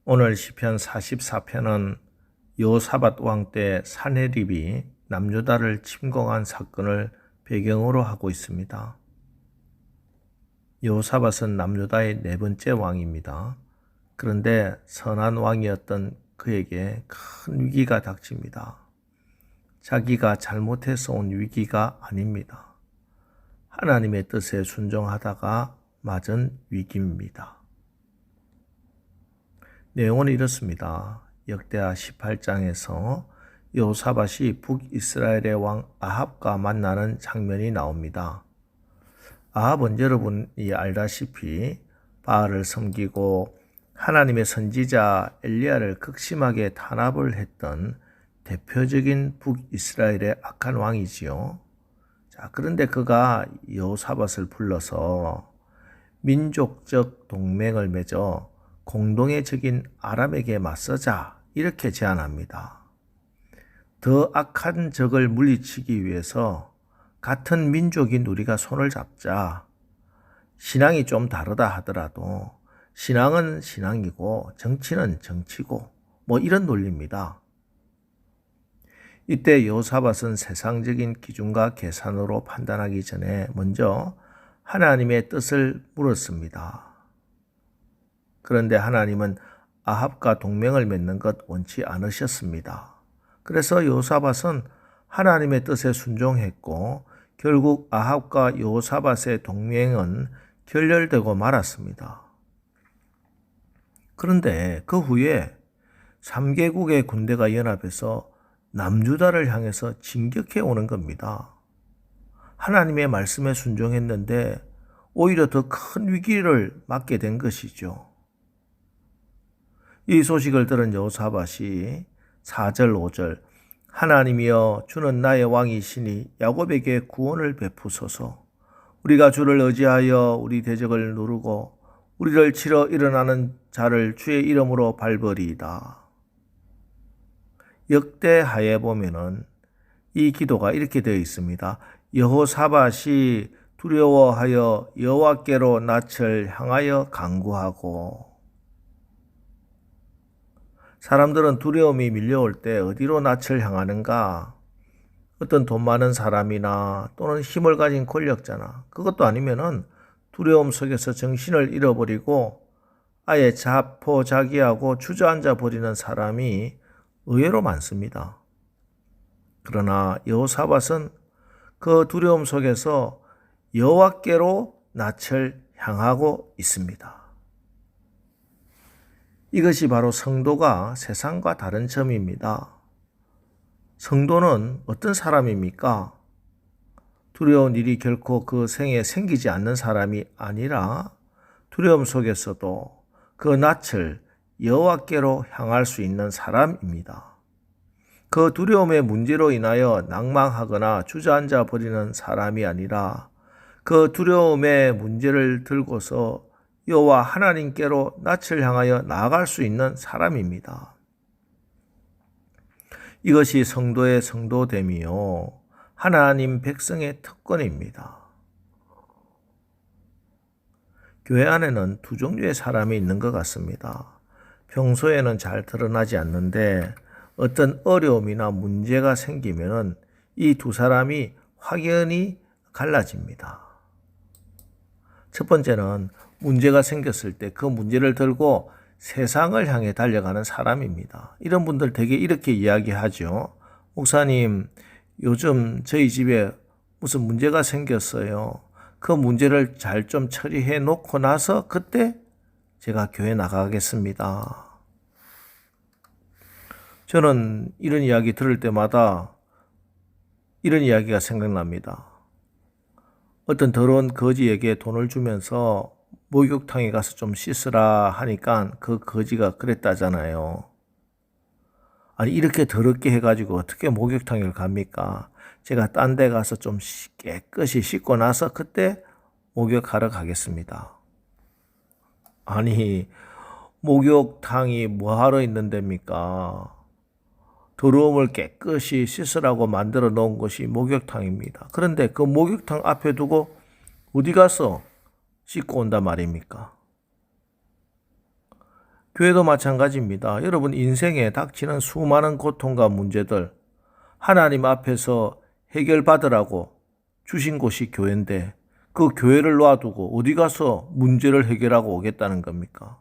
오늘 시편 44편은 여호사밧 왕 때 산헤립이 남유다를 침공한 사건을 배경으로 하고 있습니다. 여호사밧은 남유다의 네 번째 왕입니다. 그런데 선한 왕이었던 그에게 큰 위기가 닥칩니다. 자기가 잘못해서 온 위기가 아닙니다. 하나님의 뜻에 순종하다가 맞은 위기입니다. 내용은 이렇습니다. 역대하 18장에서 여호사밧이 북이스라엘의 왕 아합과 만나는 장면이 나옵니다. 아합은 여러분이 알다시피 바알을 섬기고 하나님의 선지자 엘리야를 극심하게 탄압을 했던 대표적인 북이스라엘의 악한 왕이지요. 그런데 그가 여호사밧을 불러서 민족적 동맹을 맺어 공동의 적인 아람에게 맞서자 이렇게 제안합니다. 더 악한 적을 물리치기 위해서 같은 민족인 우리가 손을 잡자. 신앙이 좀 다르다 하더라도 신앙은 신앙이고 정치는 정치고 이런 논리입니다. 이때 여호사밧은 세상적인 기준과 계산으로 판단하기 전에 먼저 하나님의 뜻을 물었습니다. 그런데 하나님은 아합과 동맹을 맺는 것 원치 않으셨습니다. 그래서 여호사밧은 하나님의 뜻에 순종했고 결국 아합과 여호사밧의 동맹은 결렬되고 말았습니다. 그런데 그 후에 3개국의 군대가 연합해서 남유다를 향해서 진격해 오는 겁니다. 하나님의 말씀에 순종했는데 오히려 더 큰 위기를 맞게 된 것이죠. 이 소식을 들은 여호사밧이 4절 5절 하나님이여 주는 나의 왕이시니 야곱에게 구원을 베푸소서. 우리가 주를 의지하여 우리 대적을 누르고 우리를 치러 일어나는 자를 주의 이름으로 밟으리이다. 역대하에 보면은 이 기도가 이렇게 되어 있습니다. 여호사밧이 두려워하여 여호와께로 낯을 향하여 간구하고. 사람들은 두려움이 밀려올 때 어디로 낯을 향하는가? 어떤 돈 많은 사람이나 또는 힘을 가진 권력자나 그것도 아니면은 두려움 속에서 정신을 잃어버리고 아예 자포자기하고 주저앉아 버리는 사람이 의외로 많습니다. 그러나 여호사밧은 그 두려움 속에서 여호와께로 낯을 향하고 있습니다. 이것이 바로 성도가 세상과 다른 점입니다. 성도는 어떤 사람입니까? 두려운 일이 결코 그 생에 생기지 않는 사람이 아니라 두려움 속에서도 그 낯을 여호와께로 향할 수 있는 사람입니다. 그 두려움의 문제로 인하여 낭망하거나 주저앉아 버리는 사람이 아니라 그 두려움의 문제를 들고서 여호와 하나님께로 낯을 향하여 나아갈 수 있는 사람입니다. 이것이 성도의 성도됨이요 하나님 백성의 특권입니다. 교회 안에는 두 종류의 사람이 있는 것 같습니다. 평소에는 잘 드러나지 않는데 어떤 어려움이나 문제가 생기면은 이 두 사람이 확연히 갈라집니다. 첫 번째는 문제가 생겼을 때 그 문제를 들고 세상을 향해 달려가는 사람입니다. 이런 분들 되게 이렇게 이야기하죠. 목사님, 요즘 저희 집에 무슨 문제가 생겼어요. 그 문제를 잘 좀 처리해 놓고 나서 그때 제가 교회 나가겠습니다. 저는 이런 이야기 들을 때마다 이런 이야기가 생각납니다. 어떤 더러운 거지에게 돈을 주면서 목욕탕에 가서 좀 씻으라 하니까 그 거지가 그랬다잖아요. 아니 이렇게 더럽게 해가지고 어떻게 목욕탕을 갑니까? 제가 딴 데 가서 좀 깨끗이 씻고 나서 그때 목욕하러 가겠습니다. 아니 목욕탕이 뭐하러 있는 데입니까? 더러움을 깨끗이 씻으라고 만들어 놓은 것이 목욕탕입니다. 그런데 그 목욕탕 앞에 두고 어디 가서 씻고 온단 말입니까? 교회도 마찬가지입니다. 여러분 인생에 닥치는 수많은 고통과 문제들 하나님 앞에서 해결받으라고 주신 곳이 교회인데 그 교회를 놔두고 어디 가서 문제를 해결하고 오겠다는 겁니까?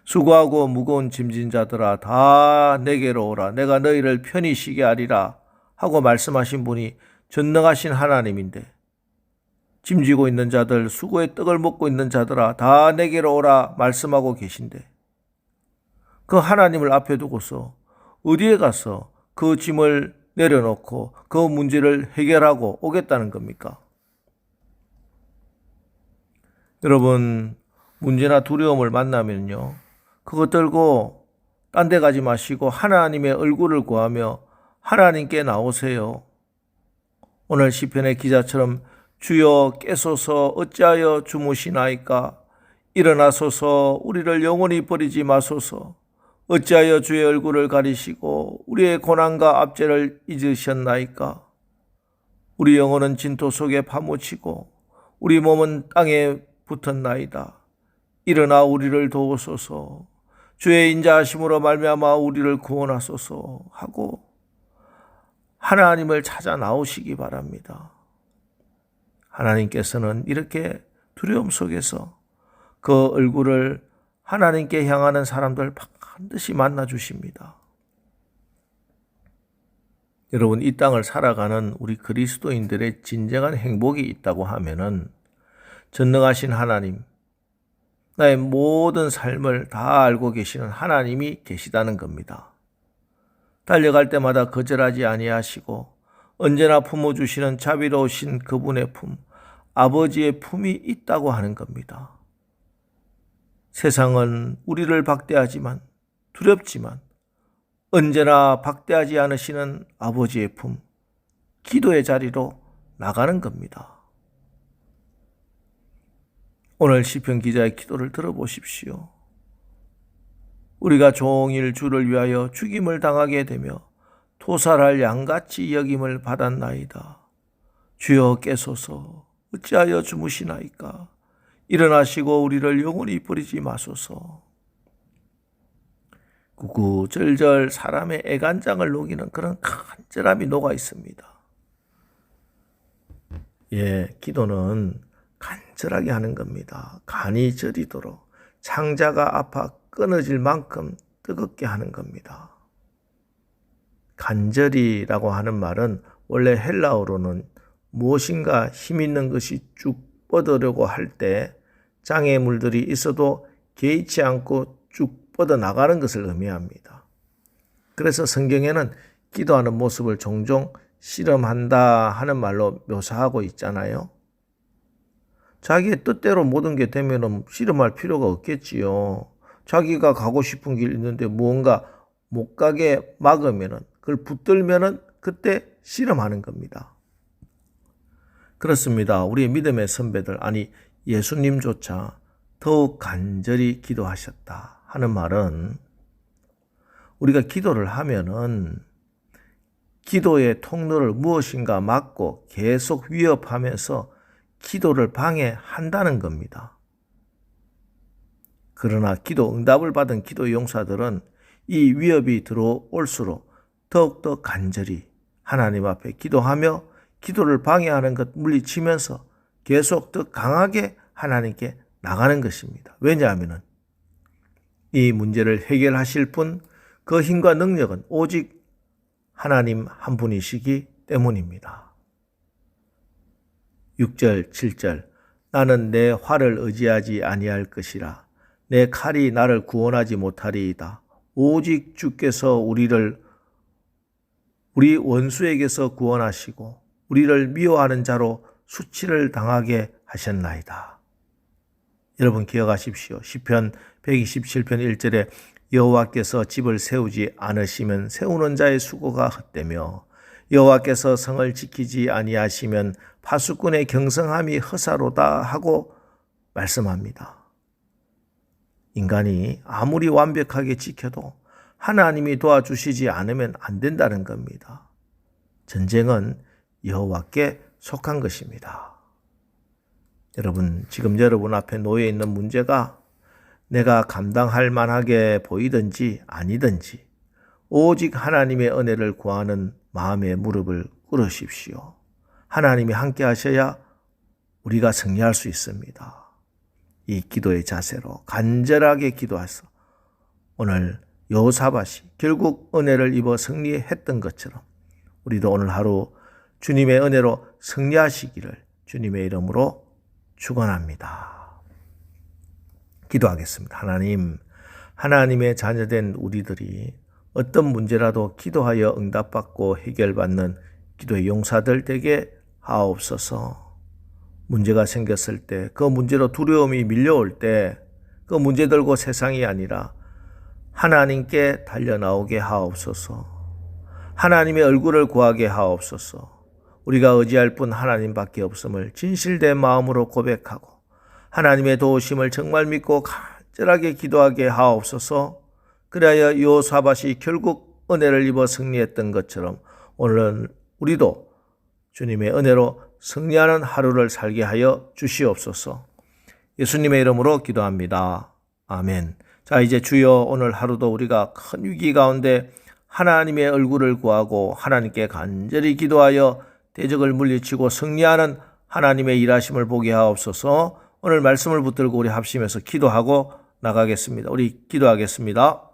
수고하고 무거운 짐진 자들아 다 내게로 오라. 내가 너희를 편히 쉬게 하리라 하고 말씀하신 분이 전능하신 하나님인데 짐지고 있는 자들, 수고의 떡을 먹고 있는 자들아 다 내게로 오라 말씀하고 계신데 그 하나님을 앞에 두고서 어디에 가서 그 짐을 내려놓고 그 문제를 해결하고 오겠다는 겁니까? 여러분, 문제나 두려움을 만나면요, 그거 들고 딴 데 가지 마시고 하나님의 얼굴을 구하며 하나님께 나오세요. 오늘 시편의 기자처럼 주여 깨소서 어찌하여 주무시나이까? 일어나소서 우리를 영원히 버리지 마소서. 어찌하여 주의 얼굴을 가리시고 우리의 고난과 압제를 잊으셨나이까? 우리 영혼은 진토 속에 파묻히고 우리 몸은 땅에 붙었나이다. 일어나 우리를 도우소서. 주의 인자하심으로 말미암아 우리를 구원하소서 하고 하나님을 찾아 나오시기 바랍니다. 하나님께서는 이렇게 두려움 속에서 그 얼굴을 하나님께 향하는 사람들 반드시 만나 주십니다. 여러분, 이 땅을 살아가는 우리 그리스도인들의 진정한 행복이 있다고 하면은 전능하신 하나님, 나의 모든 삶을 다 알고 계시는 하나님이 계시다는 겁니다. 달려갈 때마다 거절하지 아니하시고 언제나 품어주시는 자비로우신 그분의 품, 아버지의 품이 있다고 하는 겁니다. 세상은 우리를 박대하지만 두렵지만 언제나 박대하지 않으시는 아버지의 품, 기도의 자리로 나가는 겁니다. 오늘 시편 기자의 기도를 들어보십시오. 우리가 종일 주를 위하여 죽임을 당하게 되며 토살할 양같이 여김을 받았나이다. 주여 깨소서 어찌하여 주무시나이까? 일어나시고 우리를 영원히 버리지 마소서. 구구절절 사람의 애간장을 녹이는 그런 간절함이 녹아 있습니다. 기도는 간절하게 하는 겁니다. 간이 저리도록 창자가 아파 끊어질 만큼 뜨겁게 하는 겁니다. 간절이라고 하는 말은 원래 헬라어로는 무엇인가 힘 있는 것이 쭉 뻗으려고 할 때 장애물들이 있어도 개의치 않고 쭉 뻗어나가는 것을 의미합니다. 그래서 성경에는 기도하는 모습을 종종 실험한다 하는 말로 묘사하고 있잖아요. 자기의 뜻대로 모든 게 되면 실험할 필요가 없겠지요. 자기가 가고 싶은 길 있는데 무언가 못 가게 막으면 그걸 붙들면 그때 실험하는 겁니다. 그렇습니다. 우리의 믿음의 선배들, 아니 예수님조차 더욱 간절히 기도하셨다 하는 말은 우리가 기도를 하면은 기도의 통로를 무엇인가 막고 계속 위협하면서 기도를 방해한다는 겁니다. 그러나 기도 응답을 받은 기도 용사들은 이 위협이 들어올수록 더욱더 간절히 하나님 앞에 기도하며 기도를 방해하는 것 물리치면서 계속 더 강하게 하나님께 나가는 것입니다. 왜냐하면 이 문제를 해결하실 분, 그 힘과 능력은 오직 하나님 한 분이시기 때문입니다. 6절, 7절 나는 내 활을 의지하지 아니할 것이라 내 칼이 나를 구원하지 못하리이다. 오직 주께서 우리 원수에게서 구원하시고 우리를 미워하는 자로 수치를 당하게 하셨나이다. 여러분 기억하십시오. 시편 127편 1절에 여호와께서 집을 세우지 않으시면 세우는 자의 수고가 헛되며 여호와께서 성을 지키지 아니하시면 파수꾼의 경성함이 허사로다 하고 말씀합니다. 인간이 아무리 완벽하게 지켜도 하나님이 도와주시지 않으면 안 된다는 겁니다. 전쟁은 여호와께 속한 것입니다. 여러분, 지금 여러분 앞에 놓여 있는 문제가 내가 감당할 만하게 보이든지 아니든지 오직 하나님의 은혜를 구하는 마음의 무릎을 꿇으십시오. 하나님이 함께 하셔야 우리가 승리할 수 있습니다. 이 기도의 자세로 간절하게 기도해서 오늘 여호사밧이 결국 은혜를 입어 승리했던 것처럼 우리도 오늘 하루 주님의 은혜로 승리하시기를 주님의 이름으로 축원합니다. 기도하겠습니다. 하나님, 하나님의 자녀된 우리들이 어떤 문제라도 기도하여 응답받고 해결받는 기도의 용사들 되게 하옵소서. 문제가 생겼을 때, 그 문제로 두려움이 밀려올 때 그 문제 들고 세상이 아니라 하나님께 달려나오게 하옵소서. 하나님의 얼굴을 구하게 하옵소서. 우리가 의지할 분 하나님밖에 없음을 진실된 마음으로 고백하고 하나님의 도우심을 정말 믿고 간절하게 기도하게 하옵소서. 그래야 여호사밧이 결국 은혜를 입어 승리했던 것처럼 오늘은 우리도 주님의 은혜로 승리하는 하루를 살게 하여 주시옵소서. 예수님의 이름으로 기도합니다. 아멘. 자, 이제 주여, 오늘 하루도 우리가 큰 위기 가운데 하나님의 얼굴을 구하고 하나님께 간절히 기도하여 대적을 물리치고 승리하는 하나님의 일하심을 보게 하옵소서. 오늘 말씀을 붙들고 우리 합심해서 기도하고 나가겠습니다. 우리 기도하겠습니다.